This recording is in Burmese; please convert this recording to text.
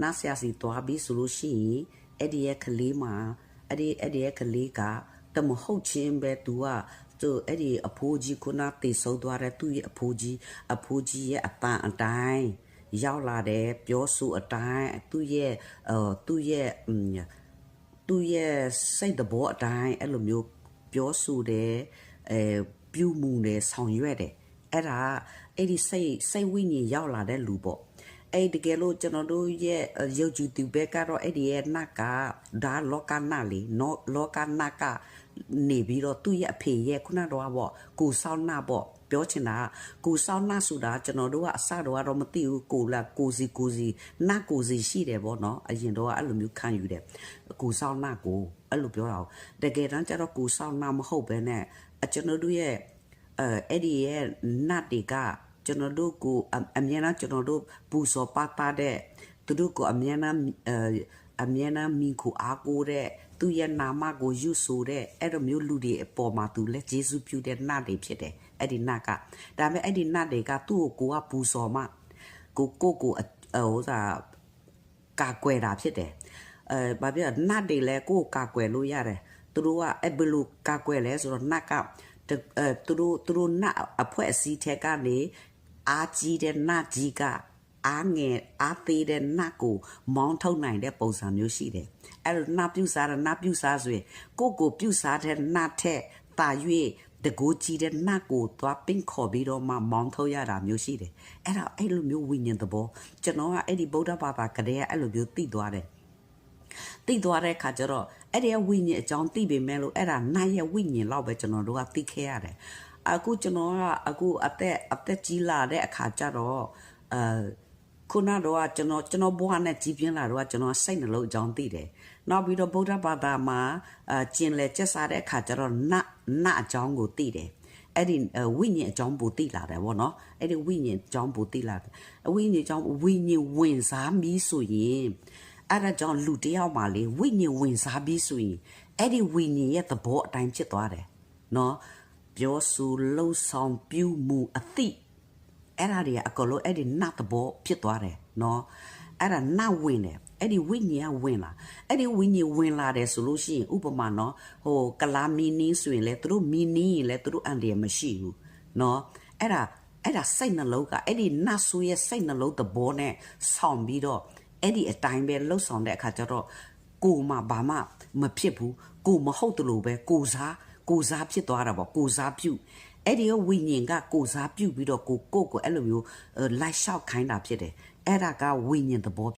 နာဆရာစီသွားပြီးဆိုလို့ရှိရင်အဲ့ဒီရဲ့ကလေးမှာအဲ့ဒီရဲ့ကလေးကတမဟုတ်ချင်းပဲသူကသူအဲ့ဒီအဖိုးကြီးခုနတေဆုံးသွားတဲ့သူ့ရဲ့အဖိုးကြီးရဲ့အပန်းအတိုင်းရောက်လာတယ်ပြောဆိုအတိုင်းသူ့ရဲ့စိတ်တဘောအတိုင်းအဲ့လိုမျိုးပြောဆိုတယ်ပြုမှုတယ်ဆောင်ရွက်တယ်အဲ့ဒါအဲ့ဒီစိတ်ဝိညာဉ်ရောက်လာတဲ့လူပေါ့အဲ့တကယ်လို့ကျွန်တော်တို့ရဲ့ရုပ်ကြည်သူဘက်ကတော့အဲ့ဒီရဲ့နတ်ကဒါလောကနာလေနော်လောကနာကနေပြီးတော့သူ့ရဲ့အဖေရဲ့ခုနတော့ပေါ့ကိုဆောင်းနာပေါ့ပြောချင်တာကိုဆောင်းနာဆိုတာကျွန်တော်တို့ကအစတော့မသိဘူးကိုလာကိုစီနတ်ကိုစီရှိတယ်ပေါ့နော်အရင်တော့အဲ့လိုမျိုးခံယူတယ်ကိုဆောင်းနာကိုအဲ့လိုပြောတာတကယ်တမ်းကျတော့ကိုဆောင်းနာမဟုတ်ပဲနဲ့ကျွန်တော်တို့ရဲ့အဲ့ဒီရဲ့နတ်တွေကကျွန်တော်တို့ကိုအမြဲတမ်းကျွန်တော်တို့ပူစောပါတာတဲ့သူတို့ကိုအမြဲတမ်းမိကိုအားကိုတဲ့သူရဲ့နာမကိုယူဆိုတဲ့အဲ့လိုမျိုးလူတွေအပေါ်မှာသူလက်ကျေးဇူးပြုတဲ့နတ်တွေဖြစ်တယ်အဲ့ဒီနတ်ကဒါပေမဲ့အဲ့ဒီနတ်တွေကသူ့ကိုပူစောမှကိုကာကွယ်တာဖြစ်တယ်ဘာဖြစ်နတ်တွေလဲကိုကာကွယ်လို့ရတယ်သူတို့ကအဲ့ဘယ်လိုကာကွယ်လဲဆိုတော့နတ်ကသူတို့နတ်အဖွဲ့အစည်းထဲကနေအားကြီးတဲ့နတ်ကြီးကအားငယ်အားသေးတဲ့နတ်ကိုမောင်းထုတ်နိုင်တဲ့ပုံစံမျိုးရှိတယ်အဲ့လိုနတ်ပြုစားဆိုရင်ကိုပြုစားတဲ့နတ်ထက်တာ၍တကူကြီးတဲ့နတ်ကိုသွားပင့်ခေါ်ပြီးတော့မှမောင်းထုတ်ရတာမျိုးရှိတယ်အဲ့လိုမျိုးဝိညာဉ်သဘောကျွန်တော်ကအဲ့ဒီဗုဒ္ဓဘာသာကတည်းကအဲ့လိုမျိုးသိသွားတယ်သိသွားတဲ့အခါကျတော့အဲ့ဒီဝိညာဉ်အကြောင်းသိပေမဲ့လို့အဲ့ဒါနတ်ရဲ့ဝိညာဉ်လောက်ပဲကျွန်တော်တို့ကသိခဲ့ရတယ်အခုကျွန်တော်ကအသက်ကြီးလာတဲ့အခါကျတော့ခုနတော့ကျွန်တော်ဘဝနဲ့ကြီးပြင်းလာတော့ကျွန်တော်စိတ်နှလုံးအကြောင်းသိတယ်နောက်ပြီးတော့ဗုဒ္ဓဘာသာမှာကျင်လေကျက်စားတဲ့အခါကျတော့နတ်အကြောင်းကိုသိတယ်အဲ့ဒီဝိညာဉ်အကြောင်းပိုသိလာတယ်ဗောနော်အဲ့ဒီဝိညာဉ်အကြောင်းပိုသိလာတယ်ဝိညာဉ်အကြောင်းဝိညာဉ်ဝင်စားပြီးဆိုရင်အဲ့ဒါကြောင့်လူတယောက်မှလေဝိညာဉ်ဝင်စားပြီးဆိုရင်အဲ့ဒီဝိညာဉ်ရဲ့သဘောအတိုင်းဖြစ်သွားတယ်နော်ပြောဆိုလှုပ်ဆောင်ပြုမှုအသိအဲ့ဒါတွေကအကလို့အဲ့ဒီနတ်သဘောဖြစ်သွားတယ်နော်အဲ့ဒါနတ်ဝင်တယ်အဲ့ဒီဝိညာဉ်ကဝင်လာအဲ့ဒီဝိညာဉ်ဝင်လာတယ်ဆိုလို့ရှိရင်ဥပမာနော်ကလာမီနီးဆိုရင်လေသူတို့မီနီးရင်လေသူတို့အန်ဒီမရှိဘူးနော်အဲ့ဒါစိတ်နှလုံးကအဲ့ဒီနတ်ဆိုရဲ့စိတ်နှလုံးသဘောနဲ့ဆောင်ပြီးတော့အဲ့ဒီအတိုင်းပဲလှုပ်ဆောင်တဲ့အခါကျတော့ကိုမှဘာမှမဖြစ်ဘူးကိုမဟုတ်တယ်လို့ပဲကိုစားဖြစ်သွားတာပေါ့ကိုစားပြုအဲ့ဒီဝိညာဉ်ကကိုစားပြုပြီးတော့ကိုအဲ့လိုမျိုးလိုက်လျှောက်ခိုင်းတာဖြစ်တယ်အဲ့ဒါကဝိညာဉ်သဘော